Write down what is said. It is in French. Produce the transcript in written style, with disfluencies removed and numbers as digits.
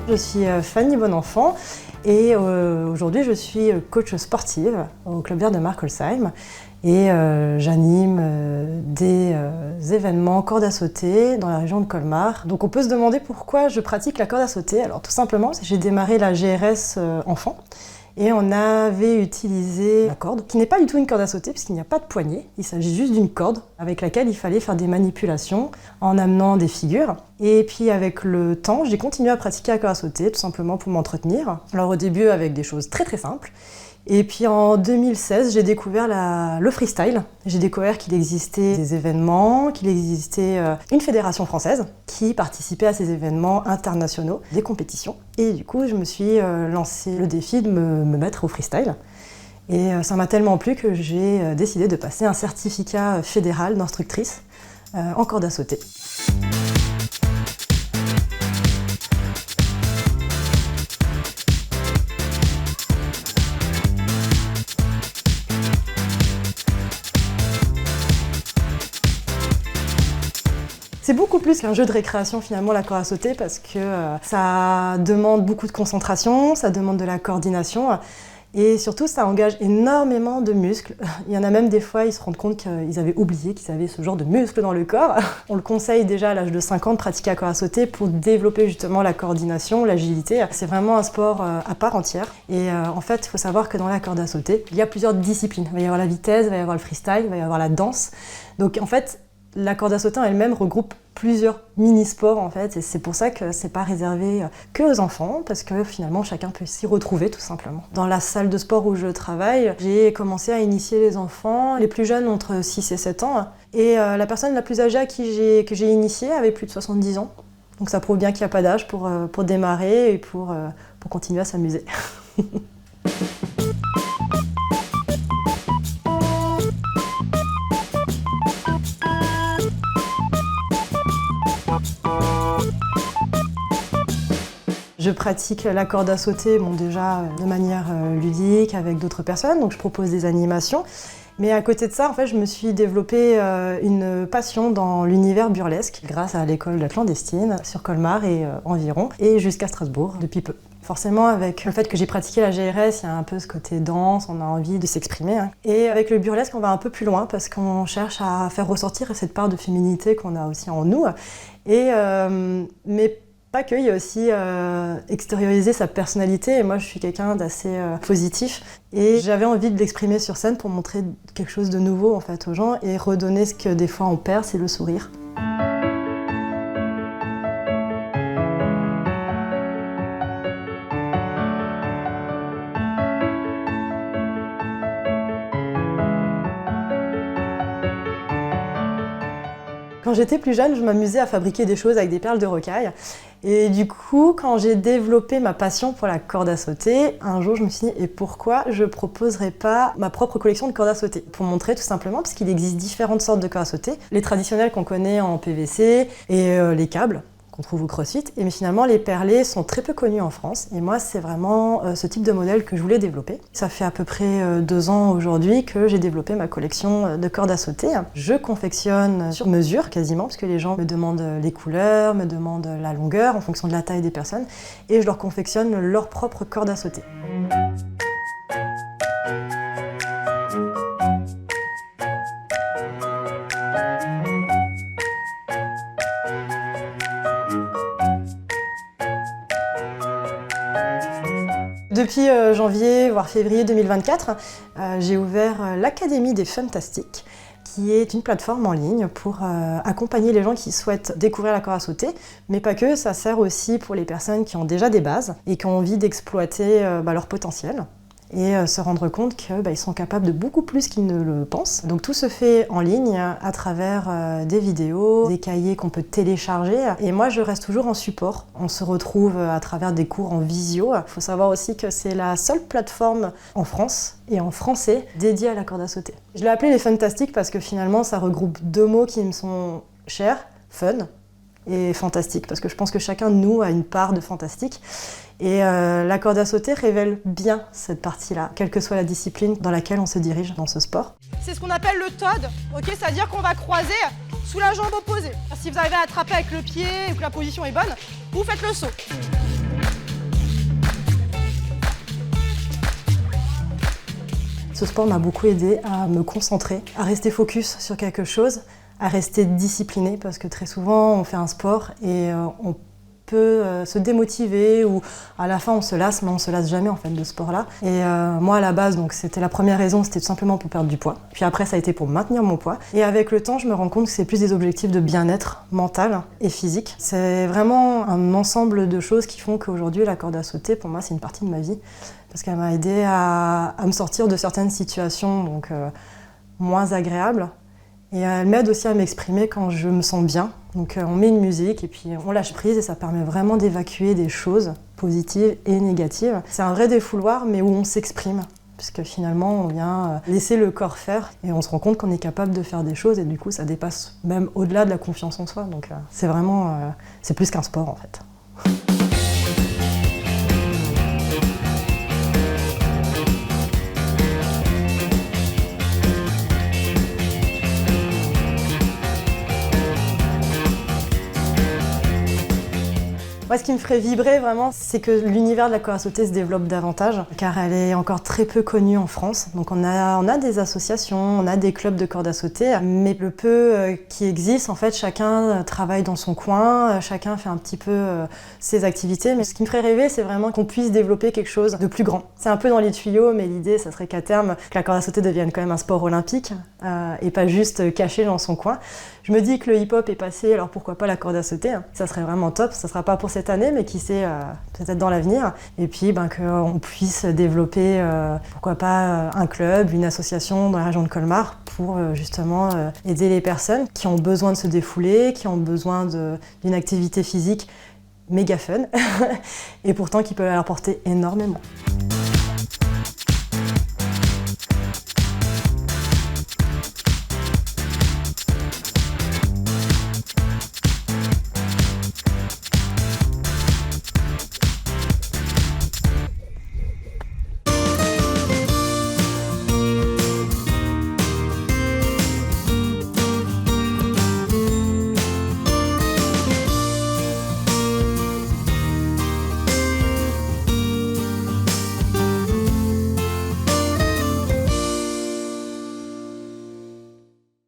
Je suis Fanny Bonenfant et aujourd'hui je suis coach sportive au Club Vert de Markolsheim et j'anime des événements corde à sauter dans la région de Colmar. Donc on peut se demander pourquoi je pratique la corde à sauter. Alors tout simplement, j'ai démarré la GRS enfant. Et on avait utilisé la corde, qui n'est pas du tout une corde à sauter, puisqu'il n'y a pas de poignée. Il s'agit juste d'une corde avec laquelle il fallait faire des manipulations en amenant des figures. Et puis avec le temps, j'ai continué à pratiquer la corde à sauter, tout simplement pour m'entretenir. Alors au début avec des choses très très simples. Et puis en 2016, j'ai découvert le freestyle. J'ai découvert qu'il existait des événements, qu'il existait une fédération française qui participait à ces événements internationaux, des compétitions. Et du coup, je me suis lancé le défi de me mettre au freestyle. Et ça m'a tellement plu que j'ai décidé de passer un certificat fédéral d'instructrice en corde à sauter. C'est beaucoup plus qu'un jeu de récréation finalement la corde à sauter parce que ça demande beaucoup de concentration, ça demande de la coordination et surtout ça engage énormément de muscles. Il y en a même des fois, ils se rendent compte qu'ils avaient oublié qu'ils avaient ce genre de muscles dans le corps. On le conseille déjà à l'âge de 5 ans de pratiquer la corde à sauter pour développer justement la coordination, l'agilité. C'est vraiment un sport à part entière et en fait il faut savoir que dans la corde à sauter, il y a plusieurs disciplines. Il va y avoir la vitesse, il va y avoir le freestyle, il va y avoir la danse. Donc en fait, la corde à sauter en elle-même regroupe plusieurs mini-sports en fait, et c'est pour ça que c'est pas réservé que aux enfants, parce que finalement chacun peut s'y retrouver tout simplement. Dans la salle de sport où je travaille, j'ai commencé à initier les enfants, les plus jeunes entre 6 et 7 ans, et la personne la plus âgée que j'ai initiée avait plus de 70 ans. Donc ça prouve bien qu'il n'y a pas d'âge pour démarrer et pour continuer à s'amuser. Je pratique la corde à sauter déjà de manière ludique avec d'autres personnes, donc je propose des animations. Mais à côté de ça, en fait, je me suis développé une passion dans l'univers burlesque grâce à l'école de clandestine sur Colmar et environ, et jusqu'à Strasbourg depuis peu. Forcément, avec le fait que j'ai pratiqué la GRS, il y a un peu ce côté danse, on a envie de s'exprimer. Et avec le burlesque, on va un peu plus loin parce qu'on cherche à faire ressortir cette part de féminité qu'on a aussi en nous. Mais pas que, il y a aussi extérioriser sa personnalité, et moi je suis quelqu'un d'assez positif et j'avais envie de l'exprimer sur scène pour montrer quelque chose de nouveau en fait aux gens et redonner ce que des fois on perd, c'est le sourire. Quand j'étais plus jeune, je m'amusais à fabriquer des choses avec des perles de rocaille. Et du coup, quand j'ai développé ma passion pour la corde à sauter, un jour je me suis dit, et pourquoi je proposerais pas ma propre collection de cordes à sauter? Pour montrer tout simplement, parce qu'il existe différentes sortes de cordes à sauter. Les traditionnelles qu'on connaît en PVC et les câbles qu'on trouve au CrossFit. Mais finalement, les perlés sont très peu connus en France. Et moi, c'est vraiment ce type de modèle que je voulais développer. Ça fait à peu près 2 ans aujourd'hui que j'ai développé ma collection de cordes à sauter. Je confectionne sur mesure quasiment, parce que les gens me demandent les couleurs, me demandent la longueur en fonction de la taille des personnes. Et je leur confectionne leur propre corde à sauter. Depuis janvier, voire février 2024, j'ai ouvert l'Académie des Funtastiques, qui est une plateforme en ligne pour accompagner les gens qui souhaitent découvrir la corde à sauter, mais pas que, ça sert aussi pour les personnes qui ont déjà des bases et qui ont envie d'exploiter leur potentiel et se rendre compte qu'ils sont capables de beaucoup plus qu'ils ne le pensent. Donc tout se fait en ligne à travers des vidéos, des cahiers qu'on peut télécharger. Et moi, je reste toujours en support. On se retrouve à travers des cours en visio. Il faut savoir aussi que c'est la seule plateforme en France et en français dédiée à la corde à sauter. Je l'ai appelée les Funtastiques parce que finalement, ça regroupe 2 mots qui me sont chers, fun et fantastique, parce que je pense que chacun de nous a une part de fantastique. Et la corde à sauter révèle bien cette partie-là, quelle que soit la discipline dans laquelle on se dirige dans ce sport. C'est ce qu'on appelle le TOD, ok, c'est-à-dire qu'on va croiser sous la jambe opposée. Si vous arrivez à attraper avec le pied et que la position est bonne, vous faites le saut. Ce sport m'a beaucoup aidé à me concentrer, à rester focus sur quelque chose, à rester discipliné parce que très souvent on fait un sport et on peut se démotiver ou à la fin on se lasse, mais on se lasse jamais en fait de ce sport-là. Et moi à la base, donc c'était la première raison, c'était tout simplement pour perdre du poids. Puis après ça a été pour maintenir mon poids. Et avec le temps, je me rends compte que c'est plus des objectifs de bien-être mental et physique. C'est vraiment un ensemble de choses qui font qu'aujourd'hui la corde à sauter, pour moi, c'est une partie de ma vie parce qu'elle m'a aidé à me sortir de certaines situations donc moins agréables. Et elle m'aide aussi à m'exprimer quand je me sens bien. Donc on met une musique et puis on lâche prise et ça permet vraiment d'évacuer des choses positives et négatives. C'est un vrai défouloir mais où on s'exprime. Puisque finalement on vient laisser le corps faire et on se rend compte qu'on est capable de faire des choses et du coup ça dépasse même au-delà de la confiance en soi. Donc c'est vraiment, c'est plus qu'un sport en fait. Moi, ce qui me ferait vibrer vraiment, c'est que l'univers de la corde à sauter se développe davantage, car elle est encore très peu connue en France. Donc on a des associations, on a des clubs de corde à sauter, mais le peu qui existe, en fait, chacun travaille dans son coin, chacun fait un petit peu ses activités. Mais ce qui me ferait rêver, c'est vraiment qu'on puisse développer quelque chose de plus grand. C'est un peu dans les tuyaux, mais l'idée, ça serait qu'à terme, que la corde à sauter devienne quand même un sport olympique et pas juste caché dans son coin. Je me dis que le hip-hop est passé, alors pourquoi pas la corde à sauter, hein. Ça serait vraiment top, ça sera pas pour cette année, mais qui sait, peut-être dans l'avenir. Et puis qu'on puisse développer, pourquoi pas, un club, une association dans la région de Colmar pour justement aider les personnes qui ont besoin de se défouler, qui ont besoin d'une activité physique méga fun, et pourtant qui peut leur apporter énormément.